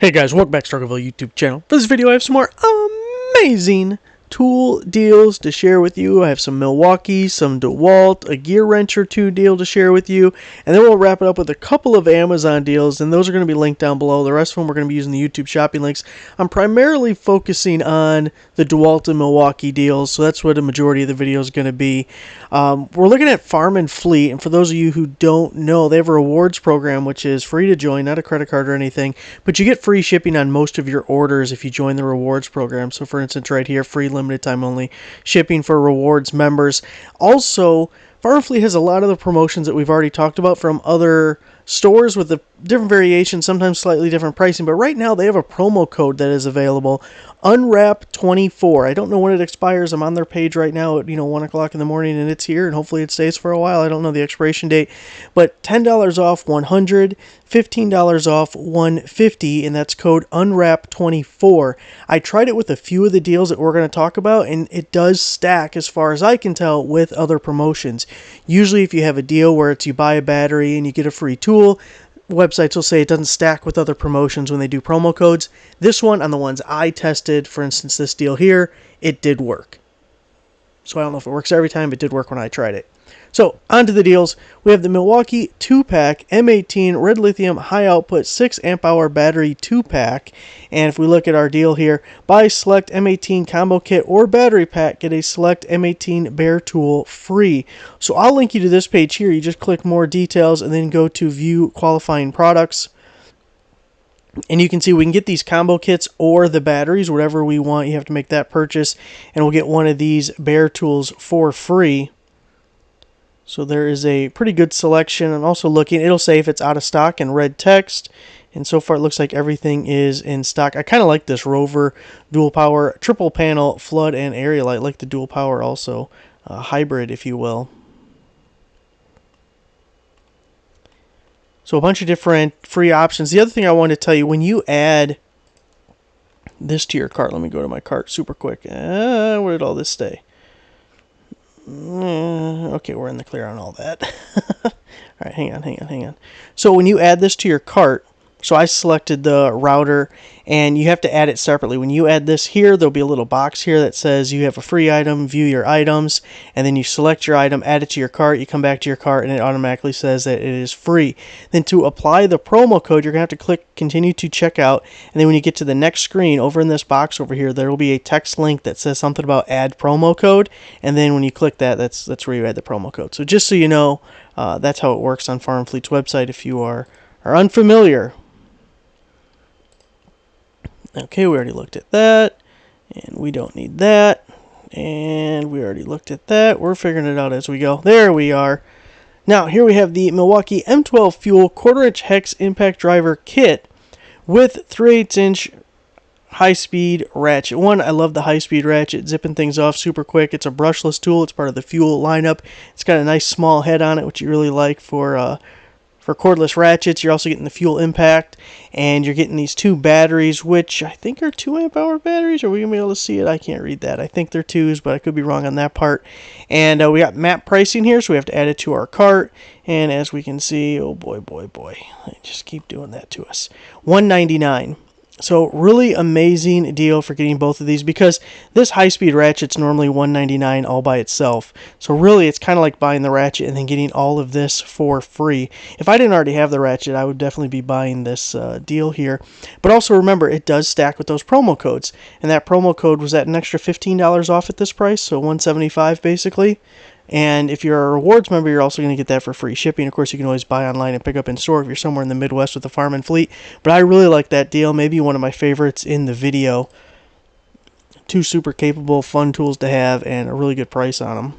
Hey guys, welcome back to Rockford YouTube channel. For this video I have some more amazing tool deals to share with you. I have some Milwaukee, some DeWalt, a gear wrench or two deal to share with you, and then we'll wrap it up with a couple of Amazon deals, and those are going to be linked down below. The rest of them we're going to be using the YouTube shopping links. I'm primarily focusing on the DeWalt and Milwaukee deals, so that's what the majority of the video is going to be. We're looking at Farm and Fleet, and for those of you who don't know, they have a rewards program which is free to join, not a credit card or anything, but you get free shipping on most of your orders if you join the rewards program. So for instance right here, free limited time only shipping for rewards members. Also, Farm and Fleet has a lot of the promotions that we've already talked about from other stores with a different variation, sometimes slightly different pricing, but right now they have a promo code that is available, Unwrap24. I don't know when it expires. I'm on their page right now at 1 o'clock in the morning, and it's here, and hopefully it stays for a while. I don't know the expiration date, but $10 off 100, $15 off 150, and that's code Unwrap24. I tried it with a few of the deals that we're going to talk about, and it does stack, as far as I can tell, with other promotions. Usually if you have a deal where it's you buy a battery and you get a free tool, websites will say it doesn't stack with other promotions when they do promo codes. This one, on the ones I tested, for instance this deal here, it did work. So I don't know if it works every time, but it did work when I tried it. So, on to the deals. We have the Milwaukee 2-pack M18 Red Lithium High Output 6 amp hour battery 2-pack. And if we look at our deal here, buy select M18 combo kit or battery pack, get a select M18 bare tool free. So I'll link you to this page here. You just click more details and then go to view qualifying products. And you can see we can get these combo kits or the batteries, whatever we want. You have to make that purchase, and we'll get one of these bare tools for free. So there is a pretty good selection. I'm also looking, it'll say if it's out of stock in red text, and so far it looks like everything is in stock. I kind of like this Rover dual power triple panel flood and area light. I like the dual power also, hybrid if you will. So a bunch of different free options. The other thing I wanted to tell you, when you add this to your cart, let me go to my cart super quick. Where did all this stay? Okay, we're in the clear on all that. All right, hang on. So when you add this to your cart, so I selected the router, and you have to add it separately. When you add this here, there'll be a little box here that says you have a free item, view your items, and then you select your item, add it to your cart, you come back to your cart, and it automatically says that it is free. Then to apply the promo code, you're going to have to click continue to checkout, and then when you get to the next screen, over in this box over here, there will be a text link that says something about add promo code, and then when you click that, that's where you add the promo code. So just so you know, that's how it works on Farm Fleet's website if you are unfamiliar. Okay, we already looked at that, and we don't need that, and we already looked at that. We're figuring it out as we go. There we are. Now, here we have the Milwaukee M12 Fuel 1/4-inch hex impact driver kit with 3/8-inch high-speed ratchet. I love the high-speed ratchet, zipping things off super quick. It's a brushless tool. It's part of the Fuel lineup. It's got a nice small head on it, which you really like for cordless ratchets. You're also getting the Fuel impact, and you're getting these two batteries, which I think are 2 amp hour batteries. Are we going to be able to see it? I can't read that. I think they're 2s, but I could be wrong on that part. And we got map pricing here, so we have to add it to our cart. And as we can see, oh boy, they just keep doing that to us. $199. So really amazing deal for getting both of these, because this high-speed ratchet's normally $199 all by itself. So really it's kind of like buying the ratchet and then getting all of this for free. If I didn't already have the ratchet, I would definitely be buying this deal here. But also remember, it does stack with those promo codes, and that promo code was at an extra $15 off at this price, so $175 basically. And if you're a rewards member, you're also going to get that for free shipping. Of course, you can always buy online and pick up in store if you're somewhere in the Midwest with the Farm and Fleet. But I really like that deal. Maybe one of my favorites in the video. 2 super capable, fun tools to have, and a really good price on them.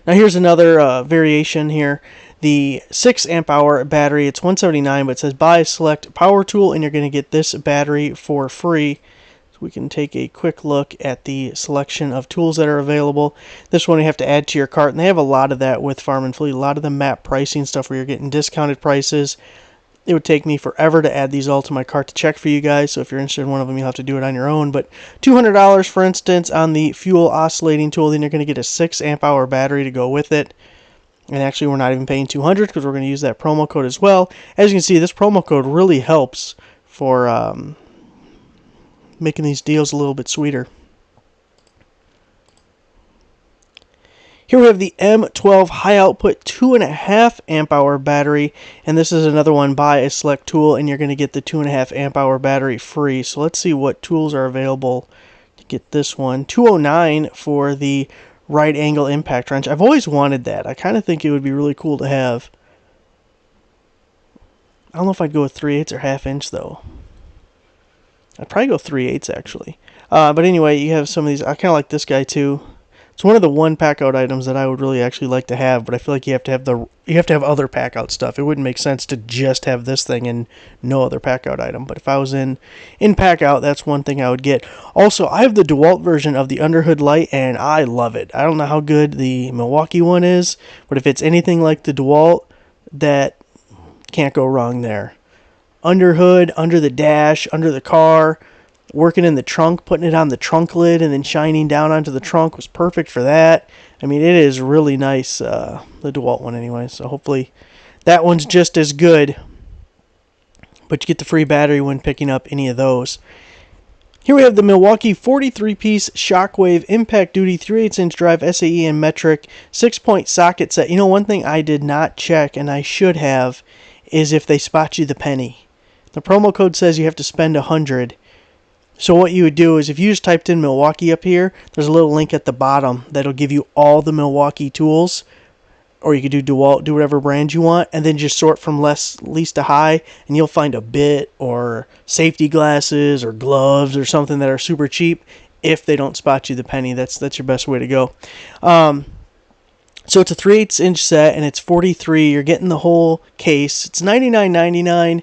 Now here's another variation here. The 6 amp hour battery. It's $179, but it says buy select power tool, and you're going to get this battery for free. We can take a quick look at the selection of tools that are available. This one you have to add to your cart, and they have a lot of that with Farm and Fleet. A lot of the map pricing stuff where you're getting discounted prices. It would take me forever to add these all to my cart to check for you guys, so if you're interested in one of them, you'll have to do it on your own. But $200, for instance, on the Fuel oscillating tool, then you're going to get a 6 amp hour battery to go with it. And actually, we're not even paying $200 because we're going to use that promo code as well. As you can see, this promo code really helps for making these deals a little bit sweeter. Here we have the M12 high output 2.5 amp hour battery, and this is another one, buy a select tool and you're going to get the 2.5 amp hour battery free. So let's see what tools are available to get this one. $209 for the right angle impact wrench. I've always wanted that. I kind of think it would be really cool to have. I don't know if I'd go with 3/8 or 1/2 inch though. I'd probably go 3/8 actually. But anyway, you have some of these. I kind of like this guy too. It's one of the one pack out items that I would really actually like to have, but I feel like you have to have other pack out stuff. It wouldn't make sense to just have this thing and no other pack out item. But if I was in pack out, that's one thing I would get. Also, I have the DeWalt version of the underhood light and I love it. I don't know how good the Milwaukee one is, but if it's anything like the DeWalt, that can't go wrong there. Underhood, under the dash, under the car, working in the trunk, putting it on the trunk lid and then shining down onto the trunk was perfect for that. I mean, it is really nice, the DeWalt one anyway, so hopefully that one's just as good. But you get the free battery when picking up any of those. Here we have the Milwaukee 43-piece Shockwave Impact Duty 3/8 inch drive SAE and metric 6-point socket set. You know, one thing I did not check, and I should have, is if they spot you the penny. The promo code says you have to spend $100. So what you would do is if you just typed in Milwaukee up here, there's a little link at the bottom that'll give you all the Milwaukee tools. Or you could do DeWalt, do whatever brand you want, and then just sort from least to high, and you'll find a bit or safety glasses or gloves or something that are super cheap if they don't spot you the penny. That's your best way to go. So it's a 3/8 inch set, and it's $43. You're getting the whole case. It's $99.99.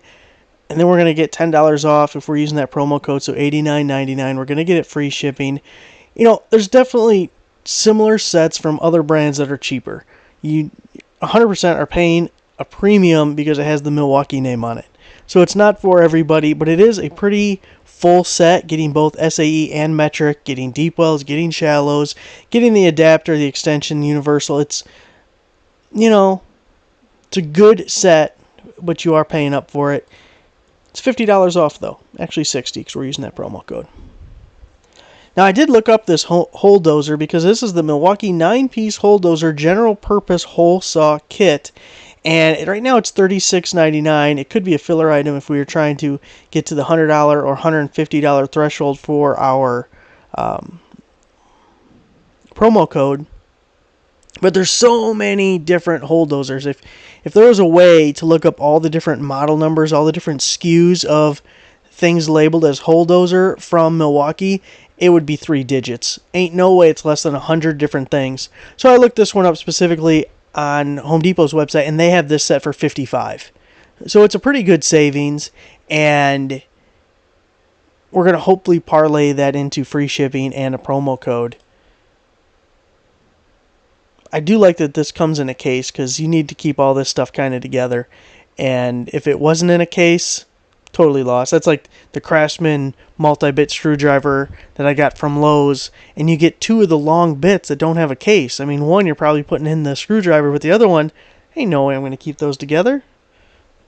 And then we're going to get $10 off if we're using that promo code, so $89.99. We're going to get it free shipping. You know, there's definitely similar sets from other brands that are cheaper. You 100% are paying a premium because it has the Milwaukee name on it. So it's not for everybody, but it is a pretty full set, getting both SAE and metric, getting deep wells, getting shallows, getting the adapter, the extension, universal. It's, you know, it's a good set, but you are paying up for it. It's $50 off, though. Actually, $60 because we're using that promo code. Now, I did look up this hole dozer because this is the Milwaukee 9-piece hole dozer general purpose hole saw kit. And right now it's $36.99. It could be a filler item if we were trying to get to the $100 or $150 threshold for our promo code. But there's so many different hole dozers. If there was a way to look up all the different model numbers, all the different SKUs of things labeled as hole dozer from Milwaukee, it would be 3 digits. Ain't no way it's less than 100 different things. So I looked this one up specifically on Home Depot's website, and they have this set for $55. So it's a pretty good savings, and we're going to hopefully parlay that into free shipping and a promo code. I do like that this comes in a case because you need to keep all this stuff kind of together. And if it wasn't in a case, totally lost. That's like the Craftsman multi-bit screwdriver that I got from Lowe's. And you get 2 of the long bits that don't have a case. I mean, one you're probably putting in the screwdriver, but the other one, ain't no way I'm going to keep those together.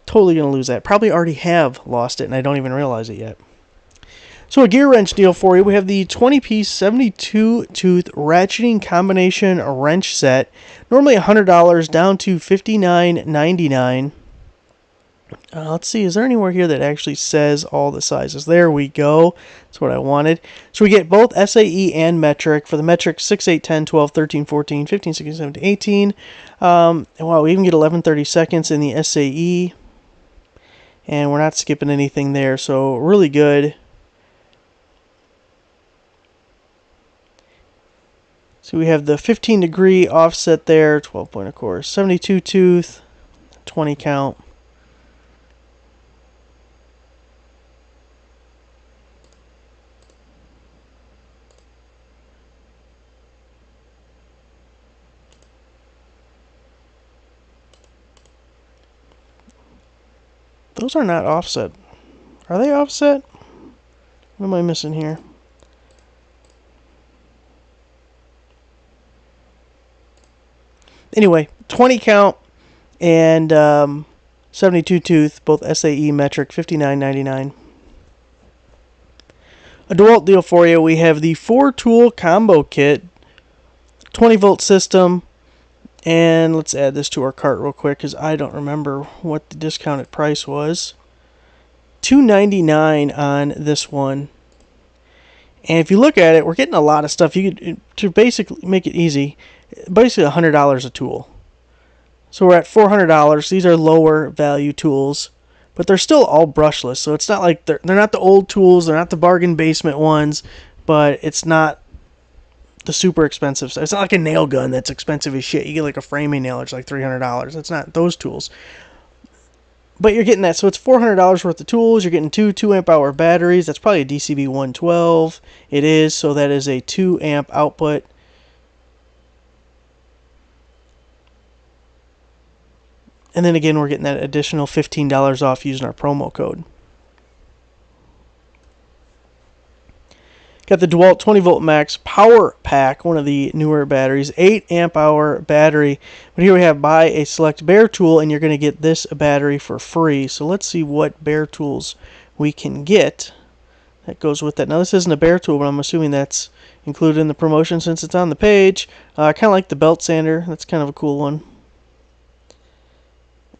Totally going to lose that. Probably already have lost it and I don't even realize it yet. So a gear wrench deal for you. We have the 20-piece 72-tooth ratcheting combination wrench set. Normally $100, down to $59.99. Let's see, is there anywhere here that actually says all the sizes? There we go. That's what I wanted. So we get both SAE and metric. For the metric, 6, 8, 10, 12, 13, 14, 15, 16, 17, 18. And wow, we even get 11/32 in the SAE. And we're not skipping anything there, so really good. So we have the 15-degree offset there, 12-point of course, 72 tooth, 20 count. Those are not offset. Are they offset? What am I missing here? Anyway, 20 count and 72 tooth, both SAE metric, $59.99. A DeWalt deal for you. We have the 4-tool combo kit, 20-volt system, and let's add this to our cart real quick because I don't remember what the discounted price was. $2.99 on this one. And if you look at it, we're getting a lot of stuff. You could, to basically make it easy, basically $100 a tool. So we're at $400. These are lower value tools, but they're still all brushless. So it's not like they're not the old tools, they're not the bargain basement ones, but it's not the super expensive stuff. It's not like a nail gun that's expensive as shit. You get like a framing nail, it's like $300. It's not those tools. But you're getting that. So it's $400 worth of tools. You're getting two 2 amp hour batteries. That's probably a DCB 112. It is. So that is a 2 amp output. And then again, we're getting that additional $15 off using our promo code. Got the DeWalt 20-volt max power pack, one of the newer batteries, 8 amp hour battery. But here we have buy a select bare tool, and you're going to get this battery for free. So let's see what bare tools we can get that goes with that. Now this isn't a bare tool, but I'm assuming that's included in the promotion since it's on the page. I kind of like the belt sander. That's kind of a cool one.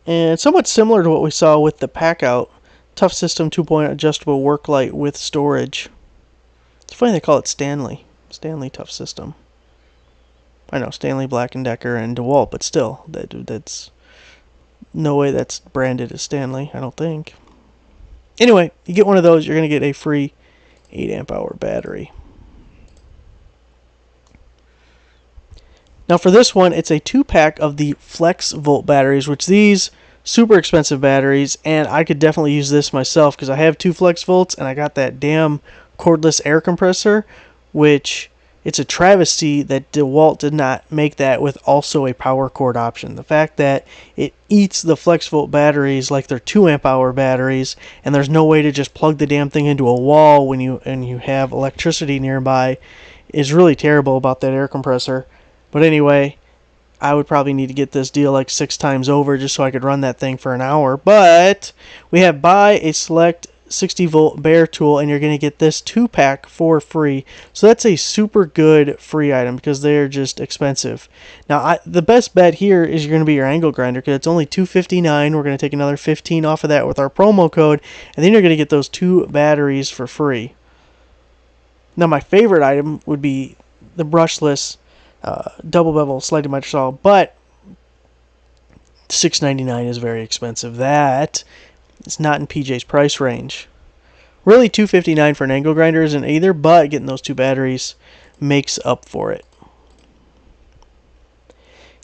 And it's somewhat similar to what we saw with the pack out. Tough System 2.0 adjustable work light with storage. It's funny they call it Stanley. Stanley Tough System. I know, Stanley, Black & Decker, and DeWalt, but still, that's no way that's branded as Stanley, I don't think. Anyway, you get one of those, you're going to get a free 8 amp hour battery. Now for this one, it's a 2-pack of the Flex Volt batteries, which these super expensive batteries, and I could definitely use this myself because I have 2 Flex Volts and I got that damn cordless air compressor, which it's a travesty that DeWalt did not make that with also a power cord option. The fact that it eats the Flex Volt batteries like they're 2 amp hour batteries, and there's no way to just plug the damn thing into a wall when you have electricity nearby is really terrible about that air compressor. But anyway, I would probably need to get this deal like 6 times over just so I could run that thing for an hour. But we have buy a select 60-volt bare tool, and you're going to get this 2-pack for free. So that's a super good free item because they're just expensive. Now, the best bet here is you're going to be your angle grinder because it's only $259. We're going to take another $15 off of that with our promo code, and then you're going to get those 2 batteries for free. Now, my favorite item would be the brushless double bevel sliding miter saw, but $6.99 is very expensive. That is not in PJ's price range. Really, $259 for an angle grinder isn't either, but getting those 2 batteries makes up for it.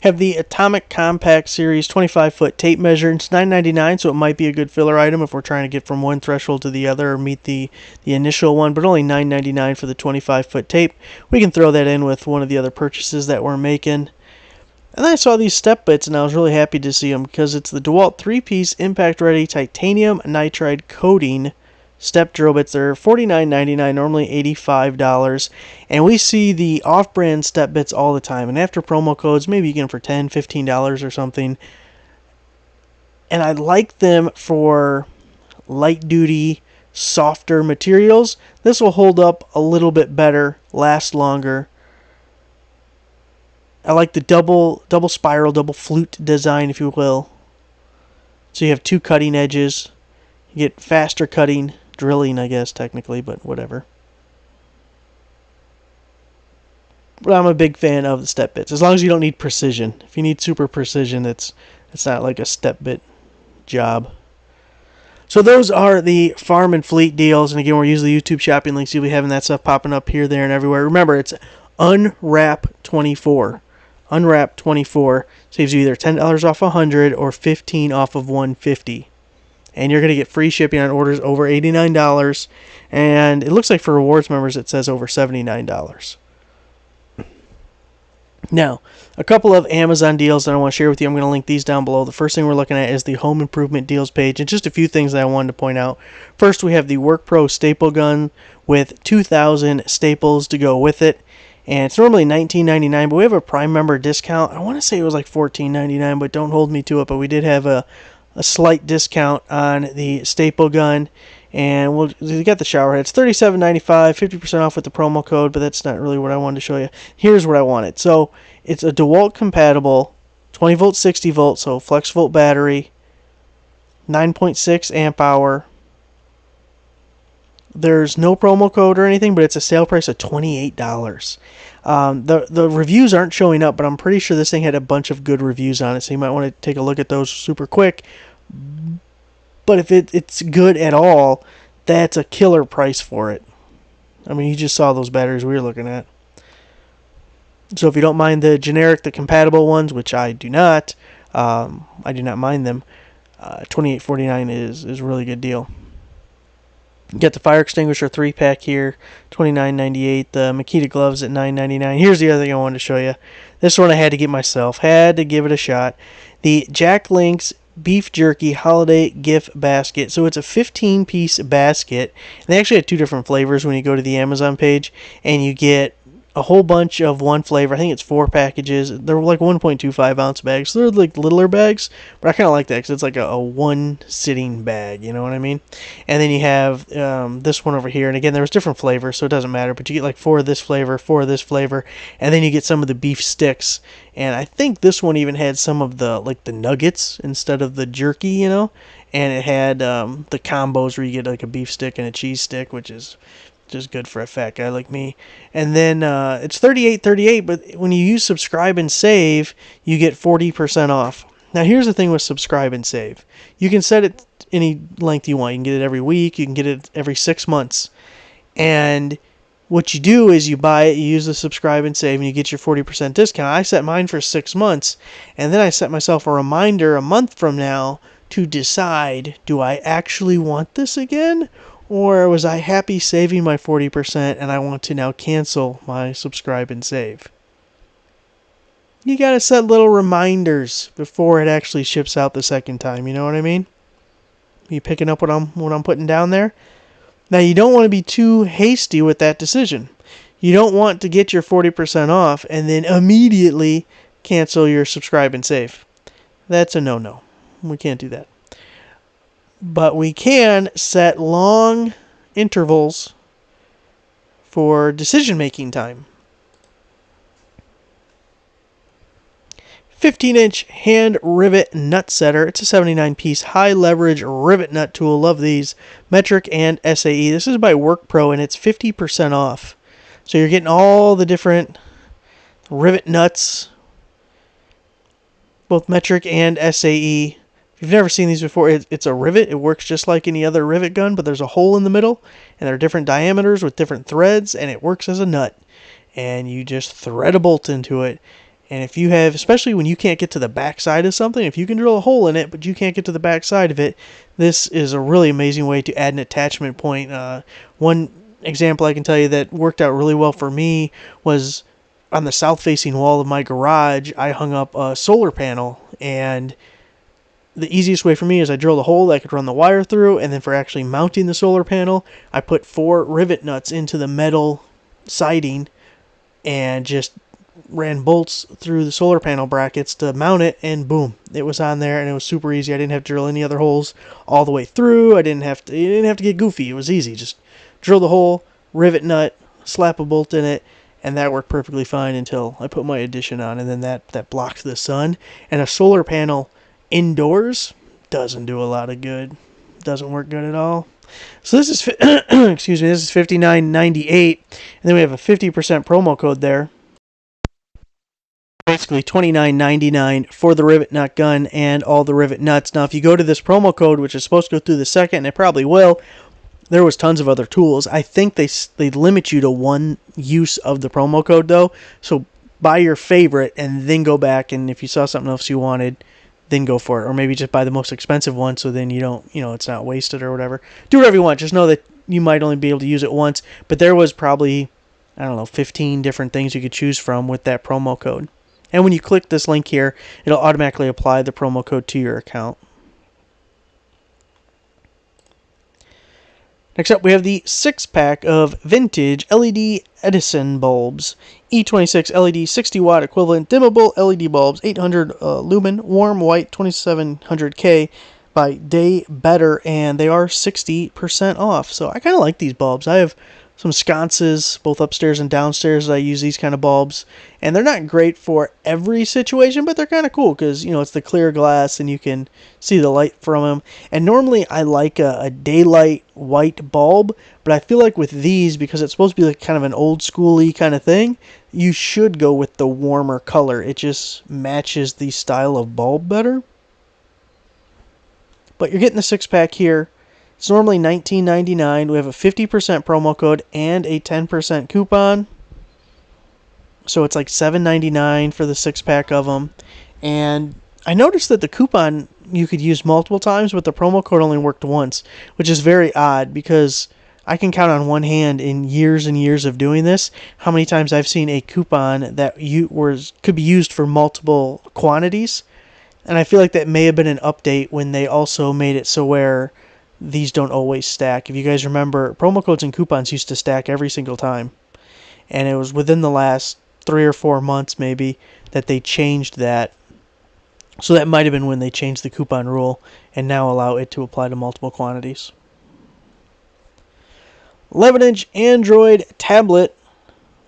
Have the Atomic Compact Series 25-foot tape measure. It's $9.99, so it might be a good filler item if we're trying to get from one threshold to the other or meet the initial one, but only $9.99 for the 25-foot tape. We can throw that in with one of the other purchases that we're making. And then I saw these step bits, and I was really happy to see them because it's the DeWalt 3-piece impact-ready titanium nitride coating step drill bits. They're $49.99, normally $85. And we see the off-brand step bits all the time. And after promo codes, maybe you get them for $10, $15 or something. And I like them for light-duty, softer materials. This will hold up a little bit better, last longer. I like the double spiral, double flute design, if you will. So you have 2 cutting edges. You get faster cutting, drilling, I guess, technically, but whatever. But I'm a big fan of the step bits, as long as you don't need precision. If you need super precision, it's not like a step bit job. So those are the farm and fleet deals, and again, we're using the YouTube shopping links. You'll be having that stuff popping up here, there, and everywhere. Remember, it's Unwrap24. Unwrap24 saves you either $10 off 100 or $15 off of 150. And you're going to get free shipping on orders over $89. And it looks like for rewards members it says over $79. Now, a couple of Amazon deals that I want to share with you. I'm going to link these down below. The first thing we're looking at is the home improvement deals page, and just a few things that I wanted to point out. First, we have the WorkPro staple gun with 2,000 staples to go with it. And it's normally $19.99, but we have a Prime member discount. I want to say it was like $14.99, but don't hold me to it. But we did have a slight discount on the staple gun. And we got the shower heads, $37.95, 50% off with the promo code, but that's not really what I wanted to show you. Here's what I wanted. So it's a DeWalt compatible 20 volt, 60 volt, so flex volt battery, 9.6 amp hour. There's no promo code or anything, but it's a sale price of $28. The reviews aren't showing up, but I'm pretty sure this thing had a bunch of good reviews on it, so you might want to take a look at those super quick. But if it's good at all, that's a killer price for it. I mean, you just saw those batteries we were looking at. So if you don't mind the generic, the compatible ones, which I do not mind them, $28.49 is a really good deal. You get the fire extinguisher 3-pack here, $29.98. The Makita gloves at $9.99. Here's the other thing I wanted to show you. This one I had to get myself. Had to give it a shot. The Jack Link's beef jerky holiday gift basket. So it's a 15-piece basket. And they actually had 2 different flavors when you go to the Amazon page, and you get a whole bunch of one flavor. I think it's 4 packages. They're like 1.25 ounce bags. So they're like littler bags, but I kind of like that because it's like a one sitting bag. You know what I mean? And then you have this one over here. And again, there's different flavors, so it doesn't matter. But you get like 4 of this flavor, 4 of this flavor, and then you get some of the beef sticks. And I think this one even had some of the the nuggets instead of the jerky. You know, and it had the combos where you get like a beef stick and a cheese stick, which is just good for a fat guy like me. And then it's $38.38, but when you use subscribe and save, you get 40% off. Now here's the thing with subscribe and save. You can set it any length you want. You can get it every week, you can get it every 6 months. And what you do is you buy it, you use the subscribe and save, and you get your 40% discount. I set mine for 6 months, and then I set myself a reminder a month from now to decide, do I actually want this again? Or was I happy saving my 40% and I want to now cancel my subscribe and save? You gotta set little reminders before it actually ships out the second time, you know what I mean? You picking up what I'm putting down there? Now you don't want to be too hasty with that decision. You don't want to get your 40% off and then immediately cancel your subscribe and save. That's a no-no. We can't do that. But we can set long intervals for decision-making time. 15-inch hand rivet nut setter. It's a 79-piece high-leverage rivet nut tool. Love these. Metric and SAE. This is by WorkPro, and it's 50% off. So you're getting all the different rivet nuts, both metric and SAE. If you've never seen these before, it's a rivet. It works just like any other rivet gun, but there's a hole in the middle, and there are different diameters with different threads, and it works as a nut. And you just thread a bolt into it. And if you have, especially when you can't get to the back side of something, if you can drill a hole in it, but you can't get to the back side of it, this is a really amazing way to add an attachment point. One example I can tell you that worked out really well for me was on the south-facing wall of my garage. I hung up a solar panel, and the easiest way for me is I drilled a hole that I could run the wire through, and then for actually mounting the solar panel, I put 4 rivet nuts into the metal siding and just ran bolts through the solar panel brackets to mount it, and boom, it was on there, and it was super easy. I didn't have to drill any other holes all the way through. You didn't have to get goofy. It was easy. Just drill the hole, rivet nut, slap a bolt in it, and that worked perfectly fine until I put my addition on, and then that blocked the sun. And a solar panel indoors doesn't do a lot of good. Doesn't work good at all. So this is excuse me, this is $59.98, and then we have a 50% promo code there. Basically $29.99 for the rivet nut gun and all the rivet nuts. Now if you go to this promo code, which is supposed to go through the second, and it probably will, there was tons of other tools. I think they limit you to one use of the promo code though. So buy your favorite and then go back, and if you saw something else you wanted, then go for it. Or maybe just buy the most expensive one so then you don't, it's not wasted or whatever. Do whatever you want. Just know that you might only be able to use it once. But there was probably, 15 different things you could choose from with that promo code. And when you click this link here, it'll automatically apply the promo code to your account. Next up, we have the 6-pack of vintage LED Edison bulbs. E26 LED 60 watt equivalent dimmable LED bulbs, 800 lumen, warm white, 2700K, by Day Better, and they are 60% off. So I kind of like these bulbs. I have some sconces both upstairs and downstairs that I use these kind of bulbs, and they're not great for every situation, but they're kind of cool because, you know, it's the clear glass and you can see the light from them. And normally I like a daylight white bulb, but I feel like with these, because it's supposed to be like kind of an old schooly kind of thing, you should go with the warmer color. It just matches the style of bulb better. But you're getting the 6-pack here. It's normally $19.99. We have a 50% promo code and a 10% coupon. So it's like $7.99 for the 6-pack of them. And I noticed that the coupon you could use multiple times, but the promo code only worked once, which is very odd because I can count on one hand in years and years of doing this how many times I've seen a coupon that could be used for multiple quantities. And I feel like that may have been an update when they also made it so where these don't always stack. If you guys remember, promo codes and coupons used to stack every single time. And it was within the last 3 or 4 months maybe that they changed that. So that might have been when they changed the coupon rule and now allow it to apply to multiple quantities. 11-inch Android tablet,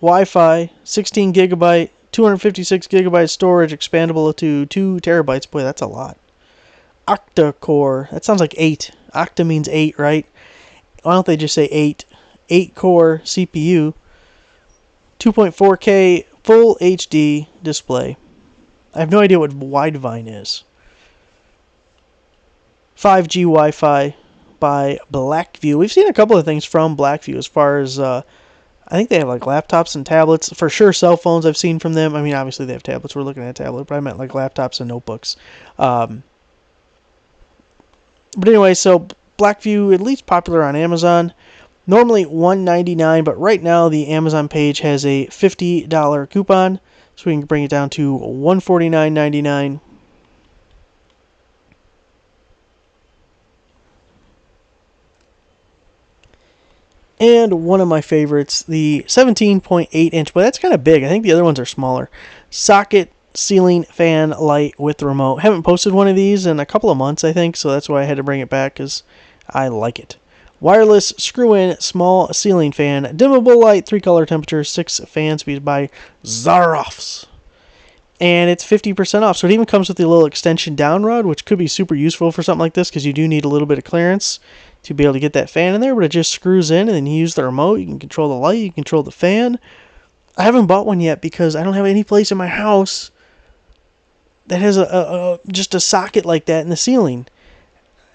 Wi-Fi, 16 gigabyte, 256 gigabyte storage, expandable to 2 terabytes. Boy, that's a lot. Octa-core. That sounds like 8. Octa means 8, right? Why don't they just say 8? 8-core CPU. 2.4K full HD display. I have no idea what Widevine is. 5G Wi-Fi by Blackview. We've seen a couple of things from Blackview as far as I think they have like laptops and tablets. For sure, cell phones I've seen from them. I mean, obviously they have tablets. We're looking at a tablet, but I meant like laptops and notebooks. But anyway, so Blackview, at least popular on Amazon. Normally $199, but right now the Amazon page has a $50 coupon, so we can bring it down to $149.99. And one of my favorites, the 17.8 inch, but that's kind of big. I think the other ones are smaller. Socket ceiling fan light with remote. Haven't posted one of these in a couple of months, I think, so that's why I had to bring it back because I like it. Wireless screw-in small ceiling fan, dimmable light, 3 color temperature, 6 fan speeds by Zarofs. And it's 50% off. So it even comes with the little extension down rod, which could be super useful for something like this because you do need a little bit of clearance to be able to get that fan in there. But it just screws in and then you use the remote. You can control the light. You can control the fan. I haven't bought one yet because I don't have any place in my house that has just a socket like that in the ceiling.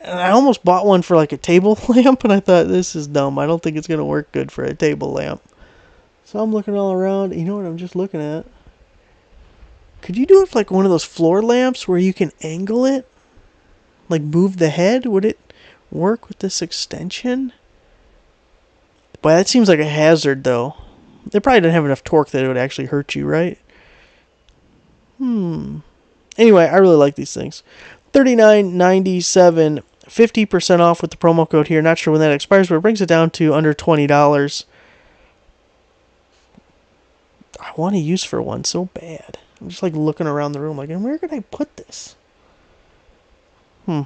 And I almost bought one for like a table lamp, and I thought, this is dumb. I don't think it's going to work good for a table lamp. So I'm looking all around. You know what I'm just looking at? Could you do it with like one of those floor lamps where you can angle it? Like move the head? Would it work with this extension? Boy, that seems like a hazard though. They probably don't have enough torque that it would actually hurt you, right? Anyway, I really like these things. $39.97, 50% off with the promo code here. Not sure when that expires, but it brings it down to under $20. I want to use for one so bad. I'm just like looking around the room like, and where could I put this? So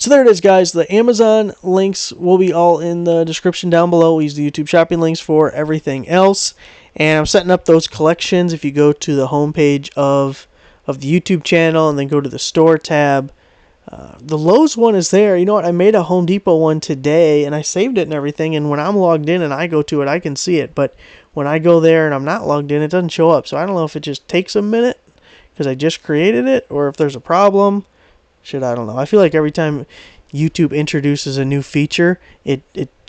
there it is, guys. The Amazon links will be all in the description down below. We use the YouTube shopping links for everything else. And I'm setting up those collections. If you go to the homepage of the YouTube channel and then go to the store tab, the Lowe's one is there. You know what? I made a Home Depot one today and I saved it and everything. And when I'm logged in and I go to it, I can see it. But when I go there and I'm not logged in, it doesn't show up. So I don't know if it just takes a minute because I just created it or if there's a problem. Shit, I don't know. I feel like every time YouTube introduces a new feature, it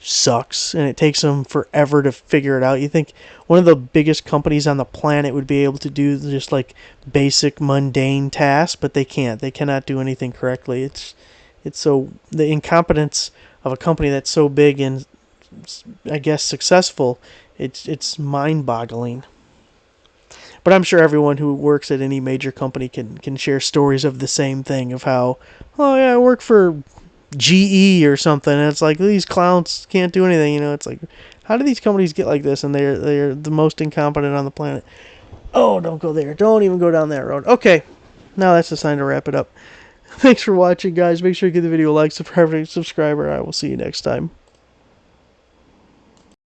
sucks and it takes them forever to figure it out. You think one of the biggest companies on the planet would be able to do just like basic mundane tasks, but they can't. They cannot do anything correctly. It's so the incompetence of a company that's so big and I guess successful, it's mind-boggling. But I'm sure everyone who works at any major company can share stories of the same thing of how, oh yeah, I work for GE or something, and it's like these clowns can't do anything. You know, it's like, how do these companies get like this? And they're the most incompetent on the planet. Oh, don't go there. Don't even go down that road. Okay, now that's the sign to wrap it up. Thanks for watching, guys. Make sure to give the video a like, subscribe, I will see you next time.